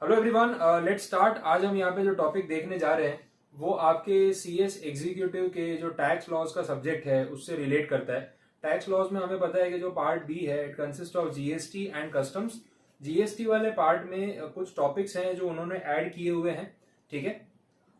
Hello everyone, let's start. आज हम यहाँ पे जो टॉपिक देखने जा रहे हैं वो आपके सीएस एग्जीक्यूटिव के जो टैक्स लॉज का सब्जेक्ट है उससे रिलेट करता है। टैक्स लॉज में हमें पता है कि जो पार्ट बी है it consist of GST and customs. GST वाले पार्ट में कुछ टॉपिक्स हैं जो उन्होंने ऐड किए हुए हैं, ठीक है।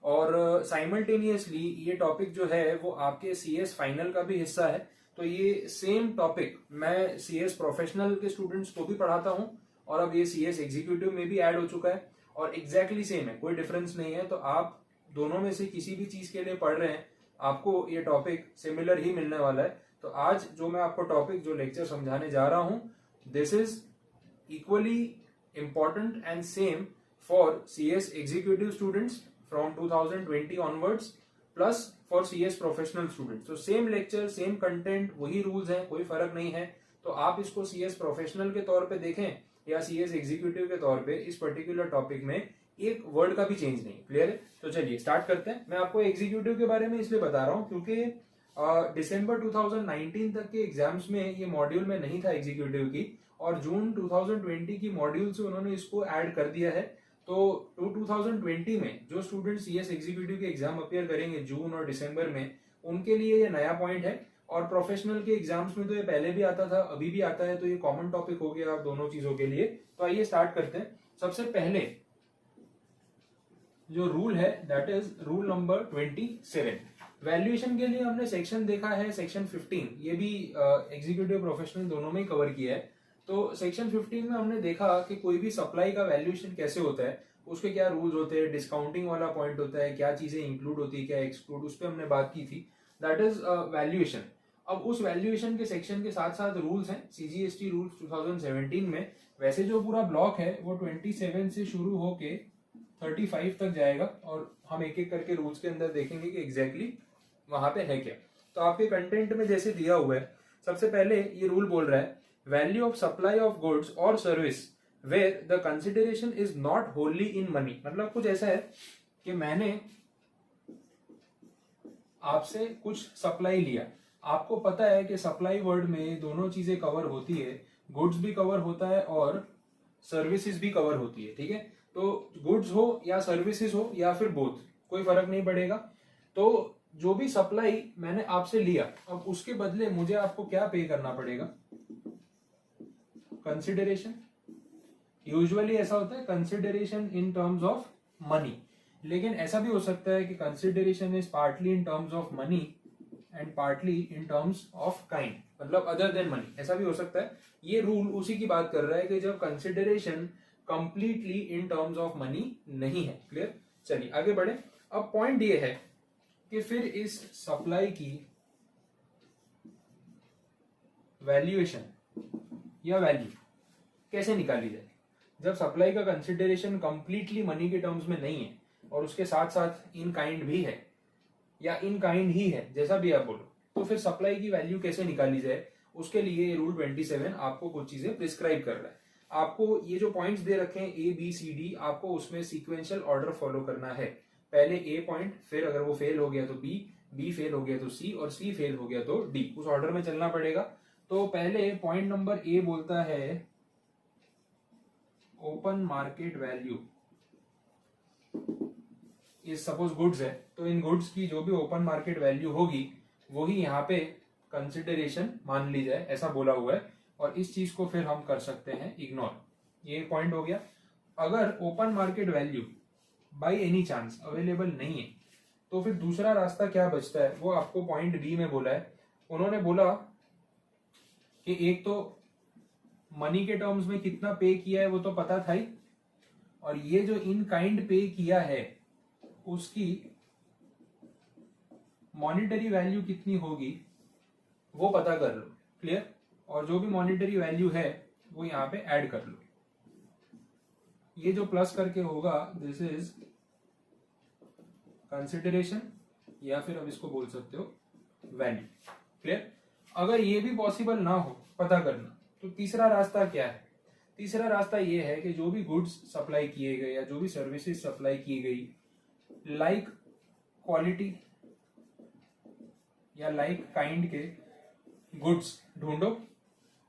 और साइमल्टेनियसली ये टॉपिक जो है वो आपके सीएस फाइनल का भी हिस्सा है। तो ये सेम टॉपिक मैं सीएस प्रोफेशनल के स्टूडेंट्स को भी पढ़ाता हूँ और अब ये सीएस एग्जीक्यूटिव में भी ऐड हो चुका है और एग्जैक्टली सेम है, कोई डिफरेंस नहीं है। तो आप दोनों में से किसी भी चीज के लिए पढ़ रहे हैं आपको ये टॉपिक सिमिलर ही मिलने वाला है। तो आज जो मैं आपको टॉपिक जो लेक्चर समझाने जा रहा हूं this is equally important and same for CS executive students from 2020 onwards plus for CS professional students. तो सेम लेक्चर सेम कंटेंट वही रूल्स हैं, कोई फर्क नहीं है। तो आप इसको CS प्रोफेशनल के तौर पे देखें या CS एग्जीक्यूटिव के तौर पे, इस पर्टिकुलर टॉपिक में एक वर्ड का भी चेंज नहीं। क्लियर है? तो चलिए स्टार्ट करते हैं। मैं आपको एग्जीक्यूटिव के बारे में इसलिए बता रहा हूँ क्योंकि दिसंबर 2019 तक के एग्जाम्स में ये मॉड्यूल में नहीं था एग्जीक्यूटिव की, और जून 2020 की मॉड्यूल से उन्होंने इसको ऐड कर दिया है। तो 2020 में जो स्टूडेंट सीएस एग्जीक्यूटिव के एग्जाम अपियर करेंगे जून और दिसंबर में, उनके लिए ये नया पॉइंट है। और प्रोफेशनल के एग्जाम्स में तो ये पहले भी आता था, अभी भी आता है, तो ये कॉमन टॉपिक हो गया आप दोनों चीजों के लिए। तो आइए स्टार्ट करते हैं। सबसे पहले जो रूल है that is rule number 27। Valuation के लिए हमने सेक्शन देखा है सेक्शन 15, ये भी एग्जीक्यूटिव प्रोफेशनल दोनों में ही कवर किया है। तो सेक्शन 15 में हमने देखा कि कोई भी सप्लाई का वैल्यूएशन कैसे होता है, उसके क्या रूल्स होते हैं, डिस्काउंटिंग वाला पॉइंट होता है, क्या चीजें इंक्लूड होती है क्या एक्सक्लूड, उस पर हमने बात की थी। That is valuation. अब उस वैल्यूएशन के सेक्शन के साथ साथ रूल्स हैं सीजीएसटी रूल्स 2017 में। वैसे जो पूरा ब्लॉक है वो 27 से शुरू होके 35 तक जाएगा और हम एक एक करके रूल्स के अंदर देखेंगे कि एग्जैक्टली वहां पे है क्या। तो आपके कंटेंट में जैसे दिया हुआ है, सबसे पहले ये रूल बोल रहा है value of supply of goods और service where the consideration is not wholly in money. मतलब कुछ ऐसा है कि मैंने आपसे कुछ सप्लाई लिया, आपको पता है कि सप्लाई वर्ड में दोनों चीजें कवर होती है, गुड्स भी कवर होता है और सर्विसेज भी कवर होती है, ठीक है। तो गुड्स हो या सर्विसेज हो या फिर बोथ, कोई फर्क नहीं पड़ेगा। तो जो भी सप्लाई मैंने आपसे लिया, अब उसके बदले मुझे आपको क्या पे करना पड़ेगा, कंसिडरेशन। यूजुअली ऐसा होता है consideration in terms of money, लेकिन ऐसा भी हो सकता है कि consideration is partly in terms of money and partly in terms of kind, मतलब अदर देन मनी, ऐसा भी हो सकता है। ये रूल उसी की बात कर रहा है कि जब consideration completely in terms of money नहीं है। क्लियर? चलिए आगे बढ़े। अब पॉइंट ये है कि फिर इस सप्लाई की वैल्यूएशन या वैल्यू कैसे निकाली जाए जब सप्लाई का कंसिडरेशन कंप्लीटली मनी के टर्म्स में नहीं है और उसके साथ साथ इन काइंड भी है या इन काइंड ही है, जैसा भी आप बोलो। तो फिर सप्लाई की वैल्यू कैसे निकाली जाए, उसके लिए रूल 27 आपको कुछ चीजें प्रिस्क्राइब कर रहा है। आपको ये जो पॉइंट्स दे रखे हैं ए बी सी डी, आपको उसमें सीक्वेंशियल ऑर्डर फॉलो करना है। पहले ए पॉइंट, फिर अगर वो फेल हो गया तो बी, बी फेल हो गया तो सी, और सी फेल हो गया तो डी, उस ऑर्डर में चलना पड़ेगा। तो पहले पॉइंट नंबर ए बोलता है open market value is suppose goods है, तो इन गुड्स की जो भी ओपन मार्केट वैल्यू होगी वही यहाँ पे कंसिडरेशन मान ली जाए, ऐसा बोला हुआ है। और इस चीज को फिर हम कर सकते हैं इग्नोर। ये पॉइंट हो गया। अगर open market value by any chance available नहीं है तो फिर दूसरा रास्ता क्या बचता है, वो आपको पॉइंट बी में बोला है। उन्होंने बोला कि एक तो मनी के टर्म्स में कितना पे किया है वो तो पता था ही, और ये जो इन काइंड पे किया है उसकी मॉनिटरी वैल्यू कितनी होगी वो पता कर लो। क्लियर? और जो भी मॉनिटरी वैल्यू है वो यहाँ पे ऐड कर लो। ये जो प्लस करके होगा दिस इज कंसिडरेशन, या फिर अब इसको बोल सकते हो वैल्यू। क्लियर? अगर ये भी पॉसिबल ना हो पता करना, तो तीसरा रास्ता क्या है? तीसरा रास्ता ये है कि जो भी गुड्स सप्लाई किए गए या जो भी सर्विसेज सप्लाई की गई, लाइक क्वालिटी या लाइक काइंड के गुड्स ढूंढो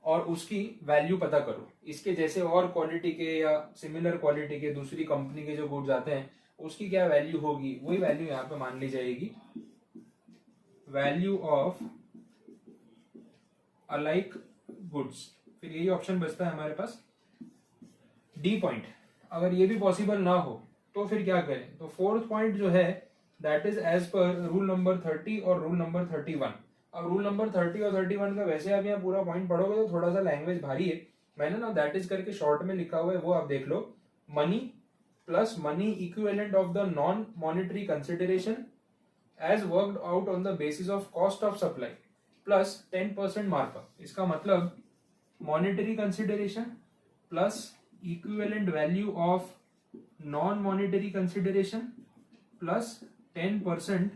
और उसकी वैल्यू पता करो। इसके जैसे और क्वालिटी के या सिमिलर क्वालिटी के दूसरी कंपनी के जो गुड्स आते हैं उसकी क्या वैल्यू होगी, वही वैल्यू यहाँ पे मान ली जाएगी, वैल्यू ऑफ अलाइक गुड्स। फिर यही ऑप्शन बचता है हमारे पास डी पॉइंट। अगर ये भी पॉसिबल ना हो तो फिर क्या करें, तो फोर्थ पॉइंट जो है that is as per rule number 30 और रूल नंबर 31। अब रूल नंबर 30 और 31 का वैसे आप यहाँ पूरा पॉइंट पढ़ोगे तो थोड़ा सा लैंग्वेज भारी है, मैंने ना दैट इज करके शॉर्ट में लिखा हुआ है, वो आप देख लो। Money plus money equivalent of the non monetary consideration as worked out on the basis of cost of supply plus 10% markup. इसका मतलब monetary consideration plus equivalent value of non monetary consideration plus 10%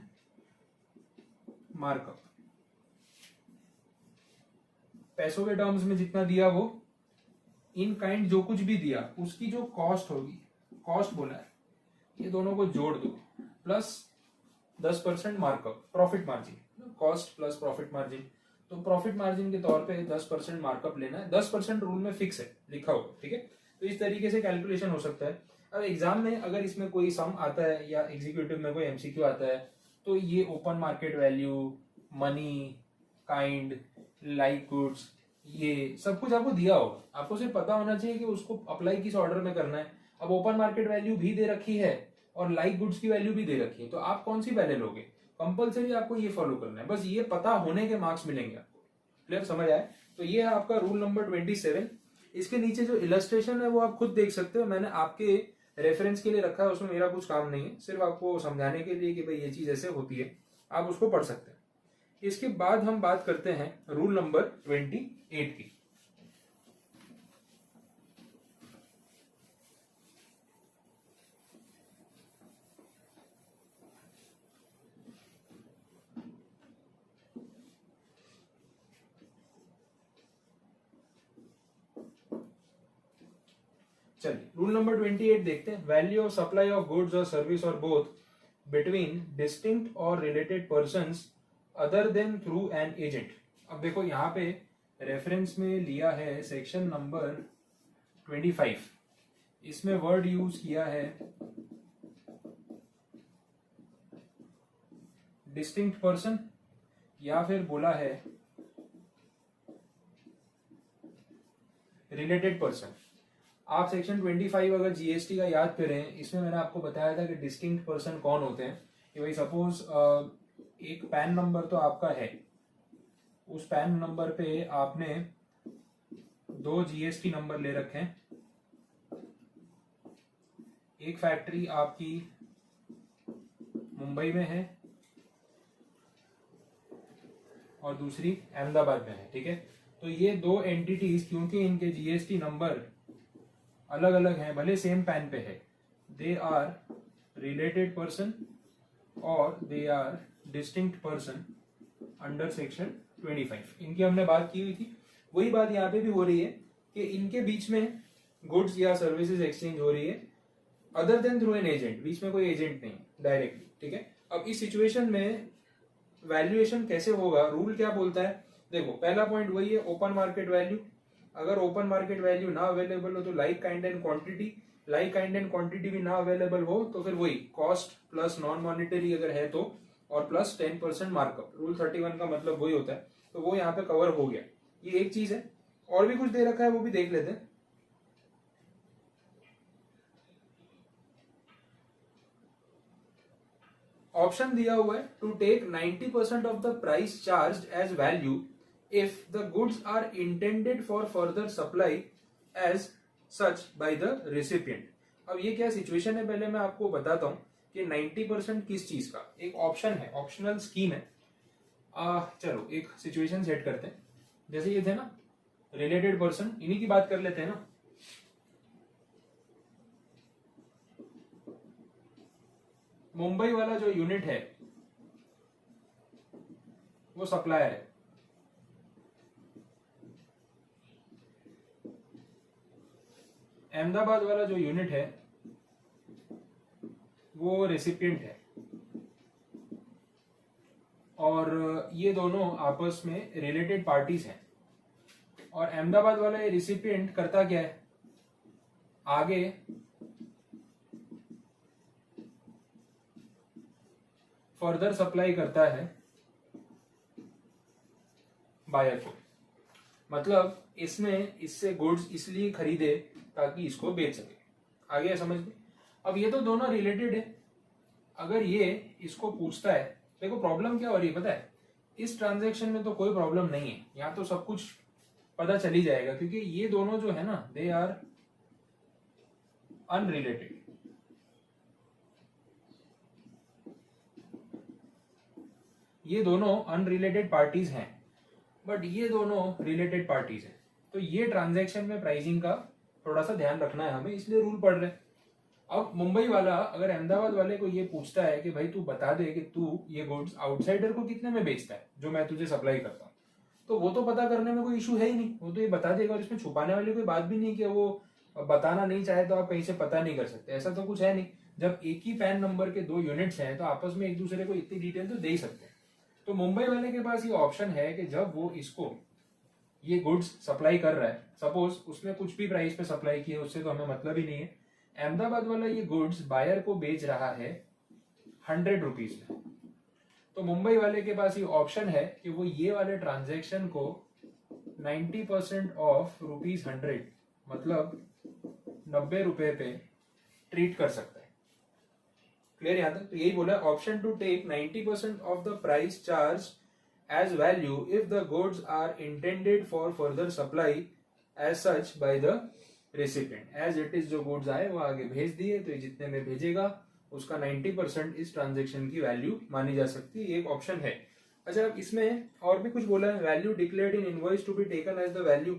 markup. पैसों के terms में जितना दिया वो in kind जो कुछ भी दिया उसकी जो कॉस्ट होगी, कॉस्ट बोला है, ये दोनों को जोड़ दो plus 10% markup, profit margin, cost plus profit margin. तो प्रॉफिट मार्जिन के तौर पे 10% मार्कअप लेना है, 10% रूल में फिक्स है लिखा हुआ, ठीक है। तो इस तरीके से कैलकुलेशन हो सकता है। अब एग्जाम में अगर इसमें कोई सम आता है या एग्जीक्यूटिव में कोई एमसीक्यू आता है तो ये open market value, money, kind, like goods, ये सब कुछ आपको दिया होगा, आपको सिर्फ पता होना चाहिए कि उसको अप्लाई किस ऑर्डर में करना है। अब ओपन मार्केट वैल्यू भी दे रखी है और लाइक गुड्स की वैल्यू भी दे रखी है, तो आप कौन सी पहले लोगे, कंपलसरी आपको ये फॉलो करना है, बस ये पता होने के मार्क्स मिलेंगे आपको। क्लियर, समझ आए? तो ये है आपका रूल नंबर 27। इसके नीचे जो इलस्ट्रेशन है वो आप खुद देख सकते हो, मैंने आपके रेफरेंस के लिए रखा है, उसमें मेरा कुछ काम नहीं है, सिर्फ आपको समझाने के लिए कि भाई ये चीज ऐसे होती है, आप उसको पढ़ सकते हैं। इसके बाद हम बात करते हैं रूल नंबर 28 की। चलिए रूल नंबर 28 देखते हैं। Value of supply of goods और सर्विस और बोथ बिटवीन डिस्टिंक्ट और related persons other than through an agent. अब देखो यहाँ पे रेफरेंस में लिया है सेक्शन नंबर 25, इसमें वर्ड यूज किया है डिस्टिंक्ट पर्सन या फिर बोला है रिलेटेड पर्सन। आप सेक्शन 25 अगर जीएसटी का याद करें, इसमें मैंने आपको बताया था कि डिस्टिंक्ट पर्सन कौन होते हैं। कि भाई सपोज एक पैन नंबर तो आपका है, उस पैन नंबर पे आपने 2 जीएसटी नंबर ले रखे हैं, एक फैक्ट्री आपकी मुंबई में है और दूसरी अहमदाबाद में है, ठीक है। तो ये 2 एंटिटीज, क्योंकि इनके जीएसटी नंबर अलग अलग हैं, भले सेम पैन पे है, दे आर रिलेटेड पर्सन और they are distinct person under section 25। इनकी हमने बात की हुई थी, वही बात यहाँ पे भी हो रही है कि इनके बीच में गुड्स या सर्विसेज एक्सचेंज हो रही है other than through an agent, बीच में कोई एजेंट नहीं डायरेक्टली, ठीक है। अब इस सिचुएशन में वैल्यूएशन कैसे होगा, रूल क्या बोलता है, देखो पहला पॉइंट वही है ओपन मार्केट वैल्यू। अगर ओपन मार्केट वैल्यू ना अवेलेबल हो तो like kind and quantity, like kind and quantity भी ना अवेलेबल हो तो फिर वही कॉस्ट प्लस नॉन मॉनिटरी अगर है तो, और प्लस 10% मार्कअप। रूल 31 का मतलब वही होता है, तो वो यहाँ पे कवर हो गया। ये एक चीज है, और भी कुछ दे रखा है वो भी देख लेते हैं। ऑप्शन दिया हुआ है to take 90% of the price charge as value if the goods are intended for further supply as such by the recipient. अब ये क्या सिचुएशन है, पहले मैं आपको बताता हूं कि 90% किस चीज का, एक ऑप्शन है, ऑप्शनल स्कीम है। चलो एक सिचुएशन सेट करते हैं, जैसे ये थे ना रिलेटेड पर्सन, इन्हीं की बात कर लेते हैं ना। मुंबई वाला जो यूनिट है वो सप्लायर है, अहमदाबाद वाला जो यूनिट है वो रेसिपिएंट है, और ये दोनों आपस में रिलेटेड पार्टीज हैं। और अहमदाबाद वाला ये रिसिपिएंट करता क्या है, आगे फर्दर सप्लाई करता है बायर को। मतलब इसमें इससे गुड्स इसलिए खरीदे ताकि इसको बेच सके। आ गया समझ में? अब ये तो दोनों रिलेटेड है। अगर ये इसको पूछता है, देखो प्रॉब्लम क्या हो रही है पता है, इस ट्रांजैक्शन में तो कोई प्रॉब्लम नहीं है, यहाँ तो सब कुछ पता चल ही जाएगा, क्योंकि ये दोनों जो है ना दे आर अनरिलेटेड। ये दोनों अनरिलेटेड पार्टीज हैं, बट ये दोनों रिलेटेड पार्टीज हैं। तो ये ट्रांजैक्शन में प्राइसिंग का थोड़ा सा ध्यान रखना है हमें, इसलिए रूल पढ़ रहे हैं। अब मुंबई वाला अगर अहमदाबाद वाले को ये पूछता है कि भाई तू बता दे कि तू ये गुड्स आउटसाइडर को कितने में बेचता है जो मैं तुझे सप्लाई करता हूँ, तो वो तो पता करने में कोई इशू है ही नहीं, वो तो ये बता देगा। और इसमें छुपाने वाली कोई बात भी नहीं कि वो बताना नहीं चाहे तो आप कहीं से पता नहीं कर सकते, ऐसा तो कुछ है नहीं। जब एक ही पैन नंबर के दो यूनिट्स हैं तो आपस में एक दूसरे को इतनी डिटेल तो दे ही सकते हैं। तो मुंबई वाले के पास ये ऑप्शन है कि जब वो इसको ये गुड्स सप्लाई कर रहा है, सपोज उसने कुछ भी प्राइस पे सप्लाई किया, उससे तो हमें मतलब ही नहीं है, अहमदाबाद वाला ये गुड्स बायर को बेच रहा है 100 रुपीज में, तो मुंबई वाले के पास ये ऑप्शन है कि वो ये वाले ट्रांजैक्शन को 90% ऑफ ₹100 मतलब 90 रुपए पे ट्रीट कर सकता है। क्लियर यहाँ तक? तो यही बोला, option to take 90% of the price charge as value if the goods are intended for further supply as such by the recipient. As it is जो गुड्स आए वो आगे भेज दिए, तो ये जितने में भेजेगा उसका 90% इस ट्रांजेक्शन की वैल्यू मानी जा सकती है। एक ऑप्शन है। अच्छा, इसमें और भी कुछ बोला है, value declared in invoice to be taken as the value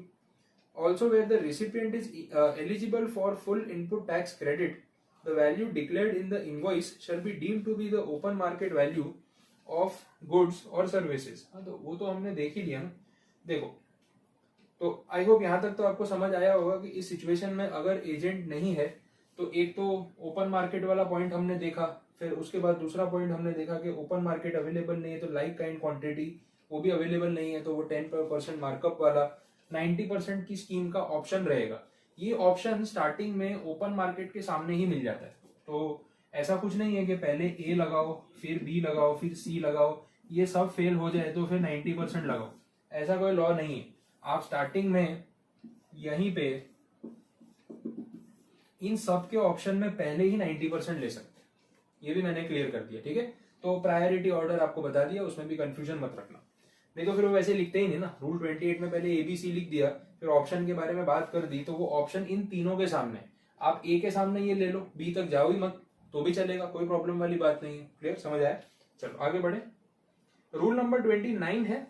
also where the recipient is eligible for full input tax credit, the value declared in the invoice shall be deemed to be the open market value of goods or services। हाँ, तो वो तो हमने देख ही लिया ना। देखो, तो आई होप यहाँ तक तो आपको समझ आया होगा कि इस सिचुएशन में अगर एजेंट नहीं है तो एक तो ओपन मार्केट वाला पॉइंट हमने देखा, फिर उसके बाद दूसरा पॉइंट हमने देखा कि ओपन मार्केट अवेलेबल नहीं है तो लाइक काइंड क्वांटिटी वो भी अवेलेबल नहीं है, तो वो 10% मार्कअप वाला 90% की स्कीम का ऑप्शन रहेगा। ये ऑप्शन स्टार्टिंग में ओपन मार्केट के सामने ही मिल जाता है, तो ऐसा कुछ नहीं है कि पहले ए लगाओ फिर बी लगाओ फिर सी लगाओ, ये सब फेल हो जाए तो फिर 90% लगाओ, ऐसा कोई लॉ नहीं है। आप स्टार्टिंग में यहीं पे इन सब के ऑप्शन में पहले ही 90% ले सकते हैं, ये भी मैंने क्लियर कर दिया। ठीक है, तो प्रायोरिटी ऑर्डर आपको बता दिया, उसमें भी कंफ्यूजन मत रखना, नहीं तो फिर वो वैसे लिखते ही नहीं ना। रूल 28 में पहले ABC लिख दिया, फिर ऑप्शन के बारे में बात कर दी, तो वो ऑप्शन इन तीनों के सामने, आप ए के सामने ये ले लो, बी तक जाओ ही मत तो भी चलेगा, कोई प्रॉब्लम वाली बात नहीं है। क्लियर, समझ आया? चलो आगे बढ़े। रूल नंबर 29 है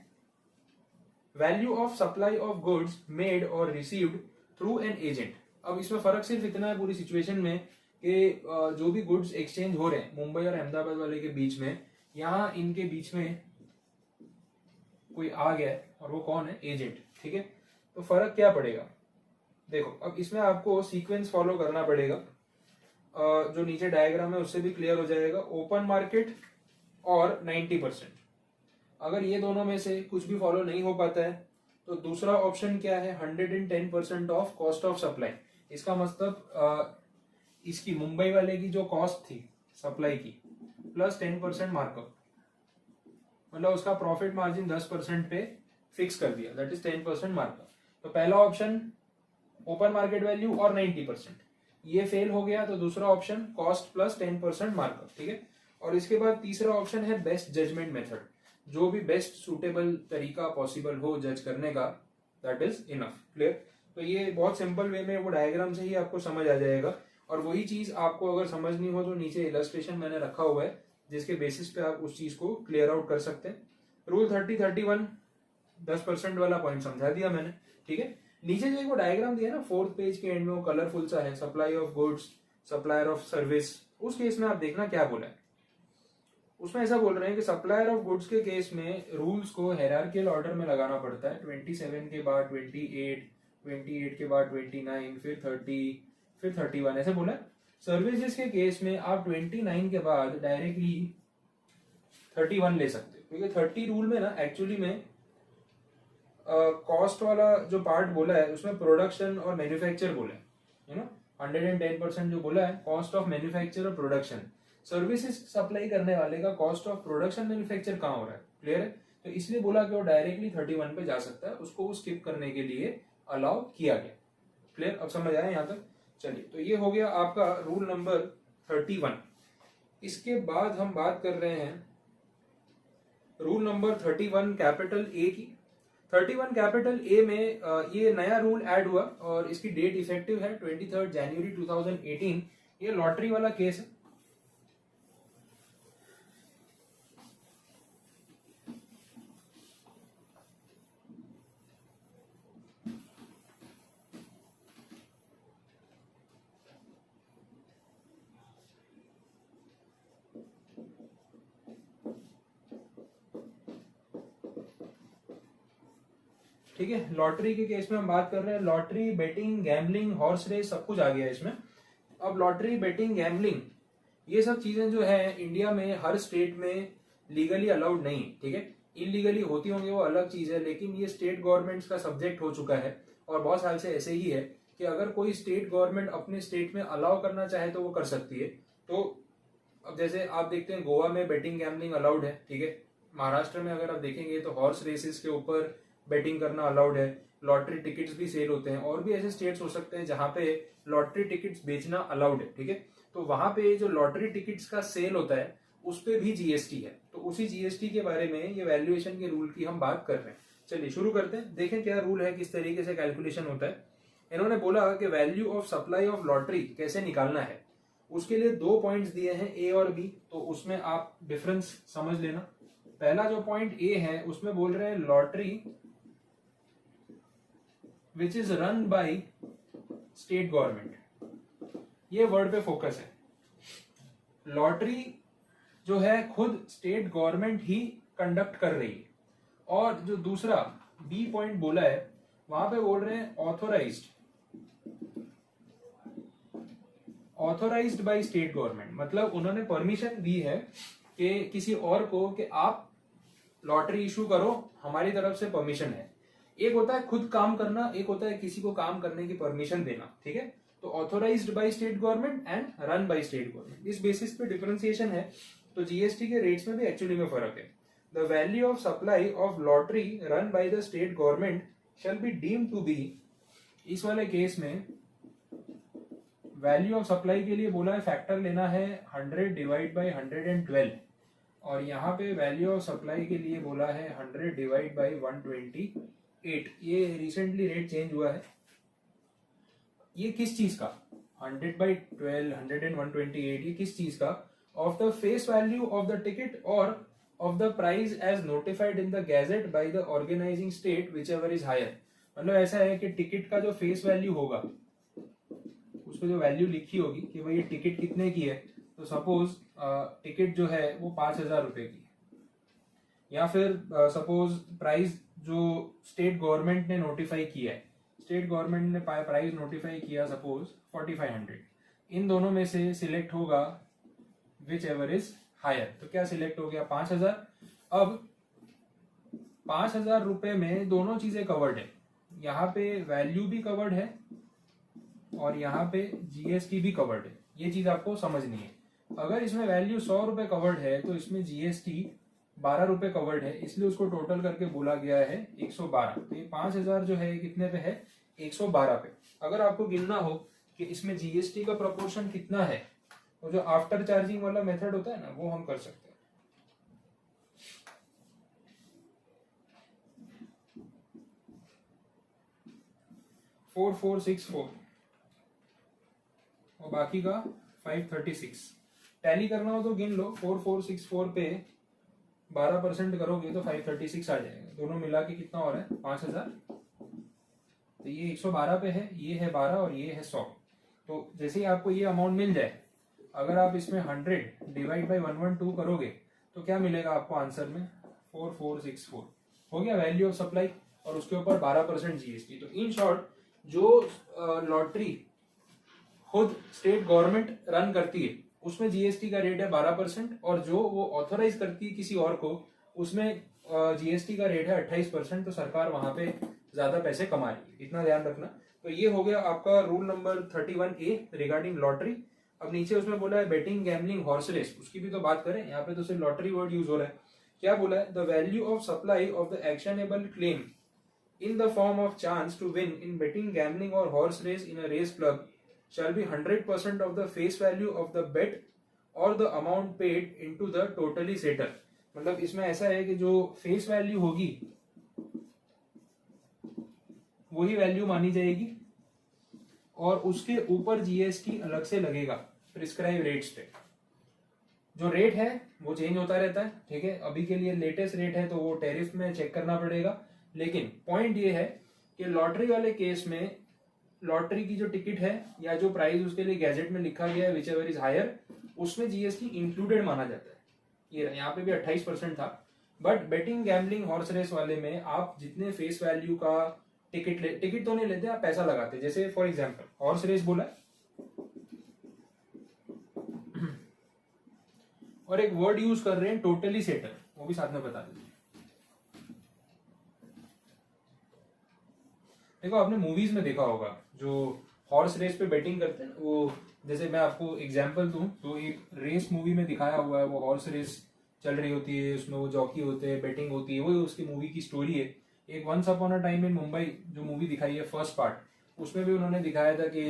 value of supply of goods made और रिसीव्ड थ्रू एन एजेंट। अब इसमें फर्क सिर्फ इतना है पूरी सिचुएशन में कि जो भी गुड्स एक्सचेंज हो रहे हैं मुंबई और अहमदाबाद वाले के बीच में, यहाँ इनके बीच में कोई आ गया है और वो कौन है? एजेंट। ठीक है, तो फर्क क्या पड़ेगा? देखो, अब इसमें आपको सीक्वेंस फॉलो करना पड़ेगा, जो नीचे डायग्राम है उससे भी क्लियर हो जाएगा। ओपन मार्केट और 90%, अगर ये दोनों में से कुछ भी फॉलो नहीं हो पाता है तो दूसरा ऑप्शन क्या है? 110% ऑफ कॉस्ट ऑफ सप्लाई। इसका मतलब इसकी मुंबई वाले की जो कॉस्ट थी सप्लाई की प्लस 10% मार्कअप, मतलब उसका प्रॉफिट मार्जिन 10% पे फिक्स कर दिया, दैट इज 10% मार्कअप। तो पहला ऑप्शन ओपन मार्केट वैल्यू और 90%, ये फेल हो गया तो दूसरा ऑप्शन कॉस्ट प्लस 10% मार्कअप। ठीक है, और इसके बाद तीसरा ऑप्शन है बेस्ट जजमेंट मेथड, जो भी बेस्ट सुटेबल तरीका पॉसिबल हो जज करने का, दैट इज इनफ। क्लियर, तो ये बहुत सिंपल वे में वो डायग्राम से ही आपको समझ आ जाएगा। और वही चीज आपको अगर समझनी हो तो नीचे इलस्ट्रेशन मैंने रखा हुआ है जिसके बेसिस पे आप उस चीज को क्लियर आउट कर सकते हैं। रूल 30-31 10% वाला पॉइंट समझा दिया मैंने। ठीक है, नीचे जो एक वो डायग्राम दिया ना 4th पेज के एंड में, वो कलरफुल सा है, supply of goods supplier of service, उस केस में आप देखना क्या बोला है। उसमें ऐसा बोल रहे हैं कि सप्लायर ऑफ गुड्स के केस में रूल्स को हायरार्किकल ऑर्डर में लगाना पड़ता है। 27 के बाद 28, 28 के बाद 29, फिर 30, फिर 31, ऐसे बोला है। सर्विसेज के केस में आप 29 के बाद डायरेक्टली 31 ले सकते हो, क्योंकि 30 रूल में ना एक्चुअली में कॉस्ट वाला जो पार्ट बोला है उसमें प्रोडक्शन और मैन्युफैक्चर बोला है, 110% जो बोला है कॉस्ट ऑफ मैन्युफैक्चर और प्रोडक्शन। सर्विसेज सप्लाई करने वाले का कॉस्ट ऑफ प्रोडक्शन मैन्युफैक्चर कहाँ हो रहा है, क्लियर है। तो इसलिए बोला कि वो डायरेक्टली 31 पे जा सकता है, उसको स्किप करने के लिए अलाउ किया गया। क्लियर, अब समझ आया यहाँ तक। चलिए, तो ये हो गया आपका रूल नंबर 31। इसके बाद हम बात कर रहे हैं रूल नंबर 31 कैपिटल ए की। 31 कैपिटल ए में ये नया रूल ऐड हुआ और इसकी डेट इफेक्टिव है 23 जनवरी 2018। ये लॉटरी वाला केस है। ठीक है, लॉटरी के केस में हम बात कर रहे हैं। Lottery, betting, gambling, horse race सब कुछ आ गया इसमें। अब लॉटरी, बेटिंग, गैम्बलिंग ये सब चीजें जो है इंडिया में हर स्टेट में लीगली अलाउड नहीं, ठीक है। इलीगली होती होंगी वो अलग चीज है, लेकिन ये स्टेट गवर्नमेंट्स का सब्जेक्ट हो चुका है और बहुत साल से ऐसे ही है कि अगर कोई स्टेट गवर्नमेंट अपने स्टेट में अलाउ करना चाहे तो वो कर सकती है। तो अब जैसे आप देखते हैं गोवा में बेटिंग, गैम्बलिंग अलाउड है, ठीक है। महाराष्ट्र में अगर आप देखेंगे तो हॉर्स रेसेस के ऊपर बेटिंग करना अलाउड है। लॉटरी टिकट्स भी सेल होते हैं और भी ऐसे स्टेट्स हो सकते हैं जहां पे लॉटरी टिकट्स बेचना अलाउड है, ठीक है। तो वहां पे जो लॉटरी टिकट्स का सेल होता है उस पे भी जीएसटी है। तो उसी जीएसटी के बारे में ये वैल्यूएशन के रूल की हम बात कर रहे हैं। चलिए शुरू करते हैं, देखें क्या रूल है, किस तरीके से कैलकुलेशन होता है। इन्होंने बोला कि value of supply of lottery कैसे निकालना है। उसके लिए 2 पॉइंट्स दिए हैं, ए और बी, तो उसमें आप डिफरेंस समझ लेना। पहला जो पॉइंट ए है उसमें बोल रहे हैं lottery which is run by state government. ये वर्ड पे फोकस है। लॉटरी जो है खुद स्टेट गवर्नमेंट ही कंडक्ट कर रही है। और जो दूसरा बी पॉइंट बोला है वहां पे बोल रहे हैं ऑथोराइज्ड बाय स्टेट गवर्नमेंट। मतलब उन्होंने परमिशन दी है कि किसी और को कि आप लॉटरी इशू करो, हमारी तरफ से परमिशन है। एक होता है खुद काम करना, एक होता है किसी को काम करने की परमिशन देना, ठीक है। तो authorised by state government and run by state government, इस बेसिस पे डिफरेंशिएशन है। तो जीएसटी के रेट्स में भी एक्चुअली में फर्क है। The value of supply of lottery run by the state government shall be deemed to be, इस वाले केस में वैल्यू ऑफ सप्लाई के लिए बोला है फैक्टर लेना है 100 डिवाइड बाय 112 और यहाँ पे वैल्यू ऑफ सप्लाई के लिए बोला है 100 डिवाइड बाय 128। ये रिसेंटली रेट चेंज हुआ है। ये किस चीज का 100/12, 100 and 128, ये किस चीज का? Of the face value of the ticket और of the price as notified in the gazette by the organising state whichever is higher. मतलब ऐसा है कि टिकट का जो फेस वैल्यू होगा उस पर जो वैल्यू लिखी होगी कि भाई ये टिकट कितने की है, तो सपोज टिकट जो है वो 5,000 रुपए की है, या फिर सपोज प्राइस जो स्टेट गवर्नमेंट ने नोटिफाई किया है, स्टेट गवर्नमेंट ने प्राइस नोटिफाई किया सपोज 4500, इन दोनों में से सिलेक्ट होगा विच एवर इज हायर। तो क्या सिलेक्ट हो गया 5,000। अब 5,000 रुपए में दोनों चीजें कवर्ड है, यहाँ पे वैल्यू भी कवर्ड है और यहाँ पे जीएसटी भी कवर्ड है। ये चीज आपको समझनी है। अगर इसमें वैल्यू 100 रुपए कवर्ड है तो इसमें जीएसटी 12 रुपए कवर्ड है, इसलिए उसको टोटल करके बोला गया है 112। तो ये 5,000 जो है कितने पे है 112 पे। अगर आपको गिनना हो कि इसमें जीएसटी का प्रोपोर्शन कितना है, तो जो आफ्टर चार्जिंग वाला मेथड होता है ना वो हम कर सकते हैं। फोर 464 और बाकी का 536। टैली करना हो तो गिन लो, 4464 पे 12% करोगे तो 536 आ जाएगा। दोनों मिला के कितना हो रहा है 5,000। तो ये 112 पे है, ये है 12 और ये है 100। तो जैसे ही आपको ये अमाउंट मिल जाए, अगर आप इसमें 100 डिवाइड बाई 112 करोगे तो क्या मिलेगा आपको आंसर में 4464 हो गया वैल्यू ऑफ सप्लाई और उसके ऊपर 12% जीएसटी। तो इन शॉर्ट जो लॉटरी खुद स्टेट गवर्नमेंट रन करती है उसमें जीएसटी का रेट है 12% और जो वो ऑथोराइज करती है किसी और को उसमें जीएसटी का रेट है 28%, तो सरकार वहां पे ज्यादा पैसे कमा रही है, इतना ध्यान रखना। तो ये हो गया आपका rule number 31A regarding lottery. अब नीचे उसमें बोला है बेटिंग, गैम्बलिंग, हॉर्स रेस, उसकी भी तो बात करें। यहाँ पे तो सिर्फ लॉटरी वर्ड यूज हो रहा है। क्या बोला है? The value of supply of the actionable claim in the form of chance to win in betting, gambling or horse race in a race club shall be 100% of the face value of the bet or the amount paid into the totally settle। मतलब इसमें ऐसा है कि जो face value होगी वही value मानी जाएगी और उसके ऊपर जीएसटी अलग से लगेगा प्रिस्क्राइब रेट्स पे। जो रेट है वो चेंज होता रहता है, ठीक है। अभी के लिए लेटेस्ट रेट है तो वो टैरिफ में चेक करना पड़ेगा। लेकिन पॉइंट ये है कि लॉटरी वाले केस में लॉटरी की जो टिकट है या जो प्राइस उसके लिए गैजेट में लिखा गया है विच एवर इज हायर, उसमें जीएसटी इंक्लूडेड माना जाता है। ये यहाँ पे भी 28% था। But betting, gambling, horse race वाले में आप जितने फेस वैल्यू का टिकट तो नहीं लेते, आप पैसा लगाते। जैसे फॉर एग्जाम्पल हॉर्स रेस बोला और एक वर्ड यूज कर रहे हैं टोटली सेटल, वो भी साथ में बता दीजिए। देखो आपने मूवीज में देखा होगा जो हॉर्स रेस पे बेटिंग करते हैं, वो जैसे मैं आपको एग्जांपल दूं तो एक रेस मूवी में दिखाया हुआ है, वो हॉर्स रेस चल रही होती है, उसमें वो जॉकी होते हैं, बेटिंग होती है, वही उसकी मूवी की स्टोरी है। एक once upon a time in Mumbai जो मूवी दिखाई है फर्स्ट पार्ट, उसमें भी उन्होंने दिखाया था कि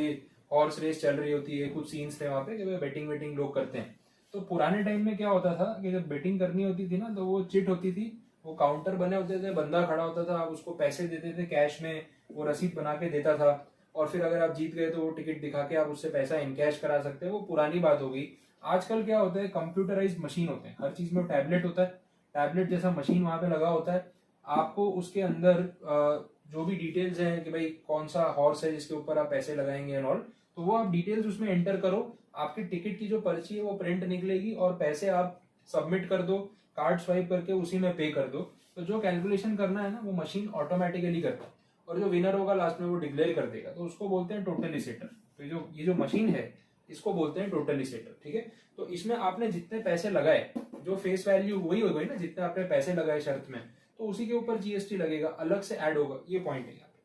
हॉर्स रेस चल रही होती है, कुछ सीन्स थे वहां पे कि बेटिंग वेटिंग लोग करते हैं। तो पुराने टाइम में क्या होता था कि जब बेटिंग करनी होती थी ना तो वो चिट होती थी, वो काउंटर बने होते थे, बंदा खड़ा होता था, आप उसको पैसे देते थे कैश में, वो रसीद बना के देता था और फिर अगर आप जीत गए तो वो टिकट दिखा के आप उससे पैसा इनकैश करा सकते हैं। वो पुरानी बात हो गई। आजकल क्या होता है, कंप्यूटराइज्ड मशीन होते हैं, हर चीज में टैबलेट होता है, टैबलेट जैसा मशीन वहां पे लगा होता है। आपको उसके अंदर जो भी डिटेल्स हैं कि भाई कौन सा हॉर्स है जिसके ऊपर आप पैसे लगाएंगे एंड ऑल, तो वो आप डिटेल्स उसमें एंटर करो, आपकी टिकट की जो पर्ची है वो प्रिंट निकलेगी और पैसे आप सबमिट कर दो, कार्ड स्वाइप करके उसी में पे कर दो। तो जो कैलकुलेशन करना है ना वो मशीन ऑटोमेटिकली करता है और जो विनर होगा लास्ट में वो डिक्लेयर कर देगा। तो उसको बोलते हैं टोटली सेटल। तो ये जो मशीन है इसको बोलते हैं टोटली सेटल, ठीक है। तो इसमें आपने जितने पैसे लगाए, जो फेस वैल्यू वही हो गई ना, जितने आपने पैसे लगाए शर्त में, तो उसी के ऊपर जीएसटी लगेगा, अलग से ऐड होगा। ये पॉइंट है यहाँ पे।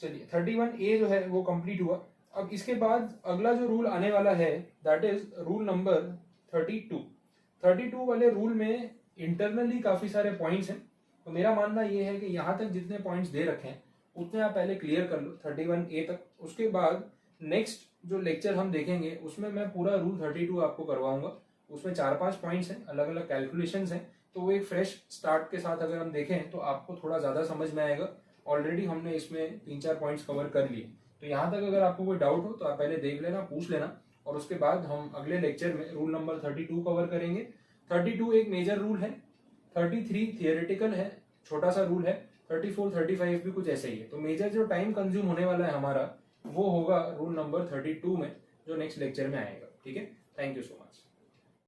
चलिए 31A जो है वो कंप्लीट हुआ। अब इसके बाद अगला जो रूल आने वाला है दैट इज रूल नंबर 32 वाले रूल में इंटरनली काफी सारे पॉइंट्स हैं। तो मेरा मानना ये है कि यहाँ तक जितने पॉइंट्स दे रखे हैं उतने आप पहले क्लियर कर लो 31A तक। उसके बाद नेक्स्ट जो लेक्चर हम देखेंगे उसमें मैं पूरा रूल 32 आपको करवाऊंगा। उसमें 4-5 पॉइंट्स हैं, अलग अलग कैलकुलेशंस हैं, तो वो एक फ्रेश स्टार्ट के साथ अगर हम देखें तो आपको थोड़ा ज्यादा समझ में आएगा। ऑलरेडी हमने इसमें 3-4 पॉइंट्स कवर कर लिए। तो यहाँ तक अगर आपको कोई डाउट हो तो आप पहले देख लेना, पूछ लेना, और उसके बाद हम अगले लेक्चर में रूल नंबर 32 कवर करेंगे। 32 एक मेजर रूल है, 33 थियोरेटिकल है, छोटा सा रूल है, 34 35 भी कुछ ऐसे ही है। तो मेजर जो टाइम कंज्यूम होने वाला है हमारा वो होगा रूल नंबर 32 में, जो नेक्स्ट लेक्चर में आएगा, ठीक है। Thank you so much.